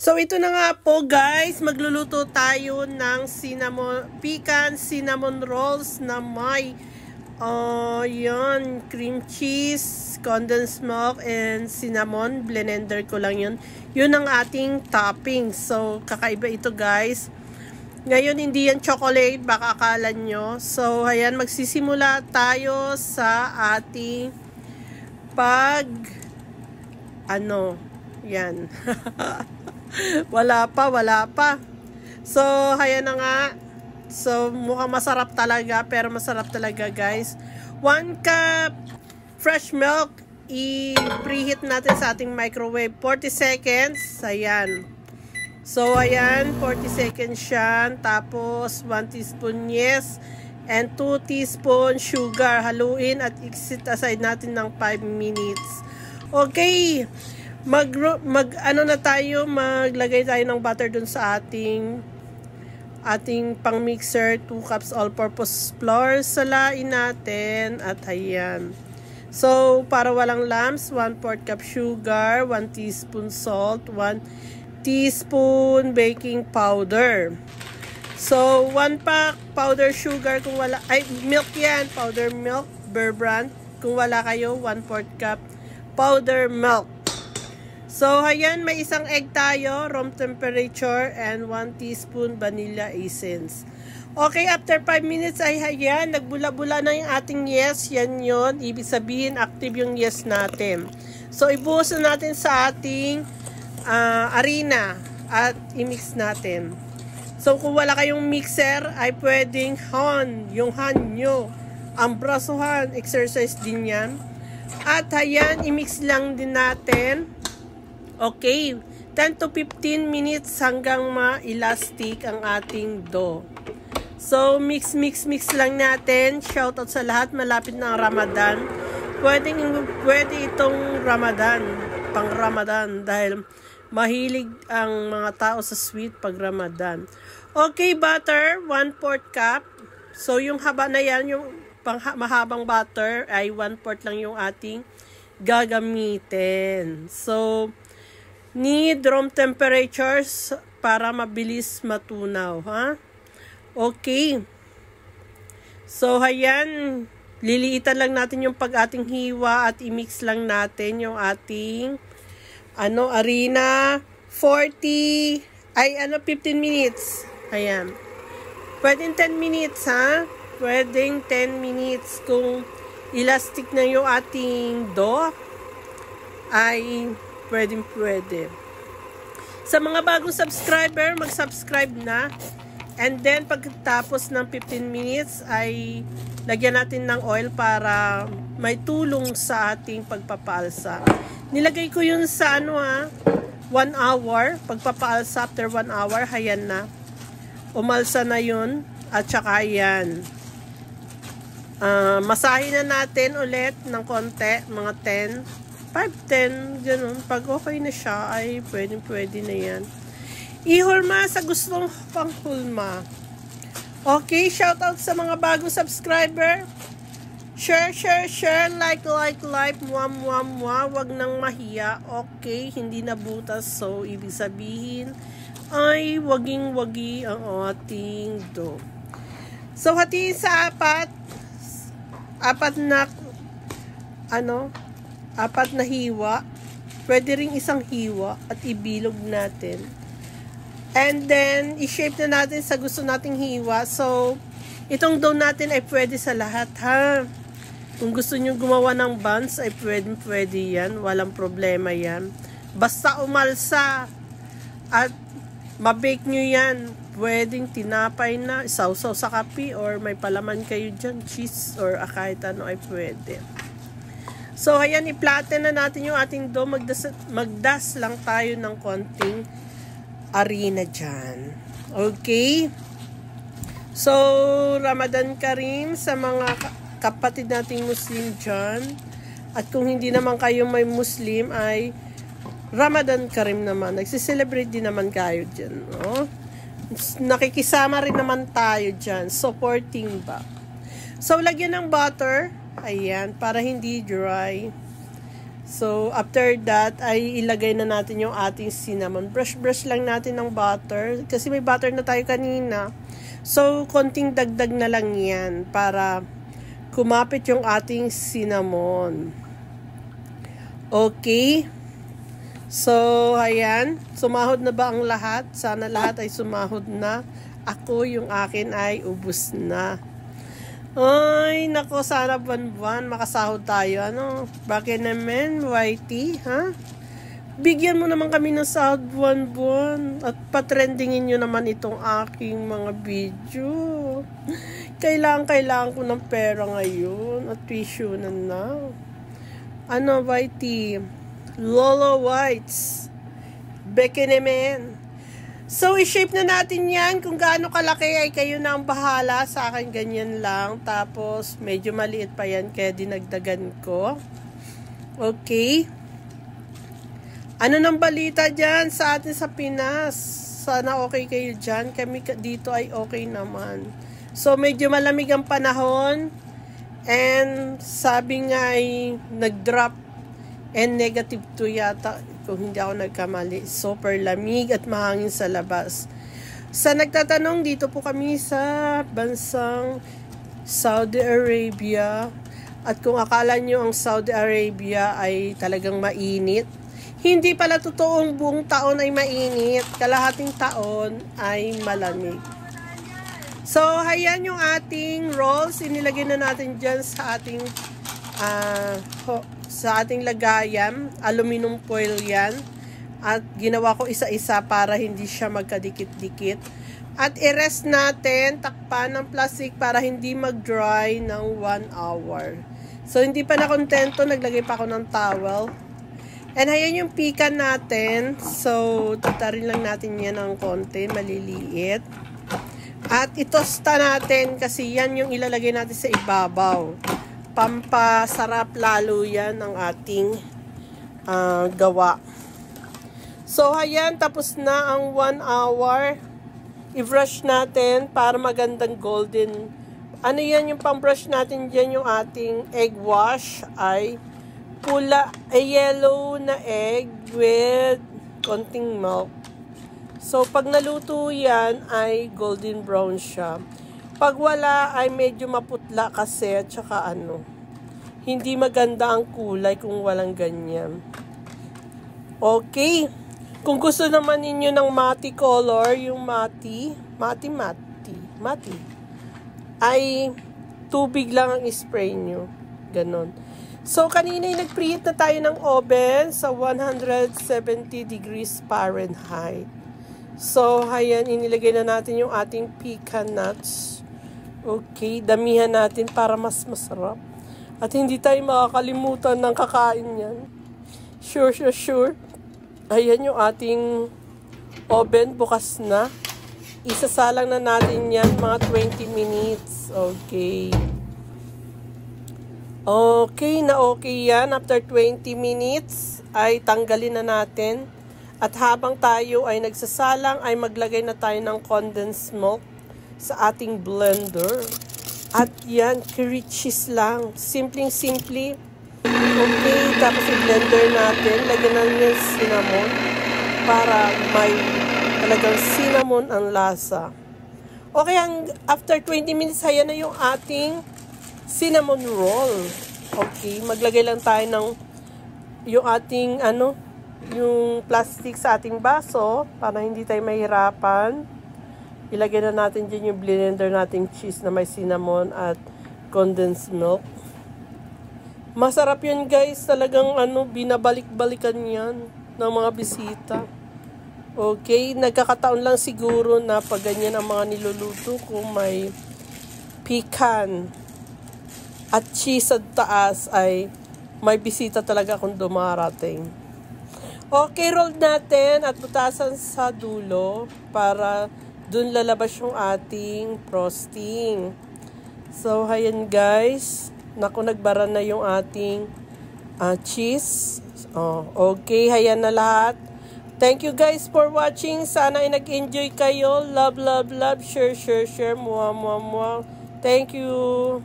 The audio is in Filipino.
So, ito na nga po guys, magluluto tayo ng pecan cinnamon rolls na may cream cheese, condensed milk, and cinnamon. Blender ko lang yun. Yun ang ating topping. So, kakaiba ito guys. Ngayon, hindi yan chocolate, baka akala nyo. So, ayan, magsisimula tayo sa ating yan. wala pa. So, ayan na nga. So, mukhang masarap talaga, pero masarap talaga guys. 1 cup fresh milk, i-preheat natin sa ating microwave. 40 seconds, ayan. So, ayan, 40 seconds siya. Tapos, 1 teaspoon yes, and 2 teaspoon sugar. Haluin at i-set aside natin ng 5 minutes. Okay, maglagay tayo ng butter dun sa ating pang mixer. 2 cups all-purpose flour. Salain natin at ayan. So, para walang lumps, 1/4 cup sugar, 1 teaspoon salt, 1 teaspoon baking powder. So, 1 pack powder sugar kung wala, milk yan, powder milk, Bear Brand. Kung wala kayo, 1/4 cup powder milk. So, ayan, may isang egg tayo, room temperature, and 1 teaspoon vanilla essence. Okay, after 5 minutes ay ayan, nagbula-bula na yung ating yes, yan yun. Ibig sabihin, active yung yes natin. So, ibuhos na natin sa ating harina at i-mix natin. So, kung wala kayong mixer, ay pwedeng yung hand nyo. Ang brasuhan, exercise din yan. At ayan, i-mix lang din natin. Okay, 10 to 15 minutes hanggang ma-elastic ang ating dough. So, mix lang natin. Shoutout sa lahat, malapit na ang Ramadan. Pwede itong Ramadan, pang Ramadan, dahil mahilig ang mga tao sa sweet pag Ramadan. Okay, butter, 1/4 cup. So, yung haba na yan, yung mahabang butter, ay 1/4 lang yung ating gagamitin. So, need room temperatures para mabilis matunaw, ha? Okay. So, ayan, liliitan lang natin yung ating hiwa at i-mix lang natin yung ating harina. 15 minutes. Ayan. Pwedeng 10 minutes, ha? Pwedeng 10 minutes. Kung elastic na yung ating dough, ay pwede. Sa mga bagong subscriber, mag-subscribe na. And then, pagkatapos ng 15 minutes, ay lagyan natin ng oil para may tulong sa ating pagpapaalsa. Nilagay ko yun sa 1 hour. Pagpapaalsa after 1 hour, hayan na. Umalsa na yun. At saka yan. Masahin na natin ulit ng konti, mga 5-10, ganun. Pag okay na siya, ay pwede na yan. Ihulma sa gustong panghulma. Okay, shoutout sa mga bagong subscriber. Share, like, wag nang mahiya. Okay, hindi na butas. So, ibig sabihin, ay waging-wagi ang ating dough. So, hatiin sa apat na hiwa. Pwede ring isang hiwa at ibilog natin. And then, i-shape na natin sa gusto nating hiwa. So, itong dough natin ay pwede sa lahat, ha? Kung gusto nyo gumawa ng buns, ay pwede yan. Walang problema yan. Basta umalsa at mabake nyo yan. Pwedeng tinapay na, sausaw sa kape, or may palaman kayo dyan, cheese, or kahit ano ay pwede. So, ayan, i-flatten na natin yung ating dough. Magdas lang tayo ng konting harina dyan. Okay? So, Ramadan Kareem sa mga kapatid nating Muslim dyan. At kung hindi naman kayo may Muslim, ay Ramadan Kareem naman. Nagsiselebrate din naman kayo dyan. No? Nakikisama rin naman tayo dyan. Supporting ba? So, lagyan ng butter. Ayan, para hindi dry. So, after that, ay ilagay na natin yung ating cinnamon. Brush lang natin ng butter. Kasi may butter na tayo kanina. So, konting dagdag na lang yan para kumapit yung ating cinnamon. Okay. So, ayan. Sumahod na ba ang lahat? Sana lahat ay sumahod na. Ako, yung akin ay ubos na. Ay, nako, sana buwan-buwan makasahod tayo. Ano? Bakit naman, Whitey, ha? Bigyan mo naman kami ng sahod buwan-buwan. At patrendingin nyo naman itong aking mga video. Kailangan ko ng pera ngayon. At tissue na. Ano, Whitey? Lolo Whites. Beke naman. So, i-shape na natin yan. Kung gaano kalaki ay kayo na ang bahala. Sa akin, ganyan lang. Tapos, medyo maliit pa yan. Kaya dinagdagan ko. Okay. Ano nang balita dyan sa atin sa Pinas? Sana okay kayo dyan. Kami dito ay okay naman. So, medyo malamig ang panahon. And, sabi nga ay nag-drop. And negative 2 yata. Kung hindi ako nagkamali, super lamig at mahangin sa labas. Sa nagtatanong, dito po kami sa bansang Saudi Arabia. At kung akala nyo ang Saudi Arabia ay talagang mainit, hindi pala totoong buong taon ay mainit. Kalahating taon ay malamig. So, ayan yung ating rolls. Inilagay na natin dyan sa ating lagayan. Aluminum foil yan. At ginawa ko isa-isa para hindi siya magkadikit-dikit. At i-rest natin, takpan ng plastic para hindi mag-dry ng 1 hour. So, hindi pa nakontento, naglagay pa ako ng towel. And ayan yung pikan natin. So, tatarin lang natin yan ng konti, maliliit. At itosta natin kasi yan yung ilalagay natin sa ibabaw. Pampasarap lalo yan ang ating gawa. So, ayan, tapos na ang 1 hour. I-brush natin para magandang golden. Ano yan yung pang-brush natin dyan, yung ating egg wash ay yellow na egg with konting milk. So, pag naluto yan ay golden brown siya. Pag wala ay medyo maputla kasi at saka hindi maganda ang kulay kung walang ganyan. Okay. Kung gusto naman ninyo ng matte color, yung matte, ay tubig lang ang spray nyo. Ganon. So, kanina nag-preheat na tayo ng oven sa 170 degrees Fahrenheit. So, ayan, inilagay na natin yung ating pecan nuts. Okay, damihan natin para mas masarap. At hindi tayo makakalimutan ng kakain yan. Sure. Ayan yung ating oven, bukas na. Isasalang na natin yan mga 20 minutes. Okay. Okay yan. After 20 minutes ay tanggalin na natin. At habang tayo ay nagsasalang ay maglagay na tayo ng condensed milk sa ating blender. At yan, curry cheese lang. Simpleng-simple. Okay, tapos i-blender natin. Lagyan natin yung cinnamon para may talagang cinnamon ang lasa. Okay, after 20 minutes, ayan na yung ating cinnamon roll. Okay, maglagay lang tayo ng yung ating yung plastic sa ating baso para hindi tayo mahirapan. Ilagay na natin dyan yung blender nating cheese na may cinnamon at condensed milk. Masarap yun guys. Talagang binabalik-balikan yan ng mga bisita. Okay, nagkakataon lang siguro na pag ganyan ang mga niluluto kung may pecan at cheese sa taas ay may bisita talaga kung dumarating. Okay, roll natin at butasan sa dulo para dun lalabas yung ating frosting. So, ayan guys. Naku, nagbara na yung ating cheese. Okay, ayan na lahat. Thank you guys for watching. Sana ay nag-enjoy kayo. Love. Share. Mwah. Thank you.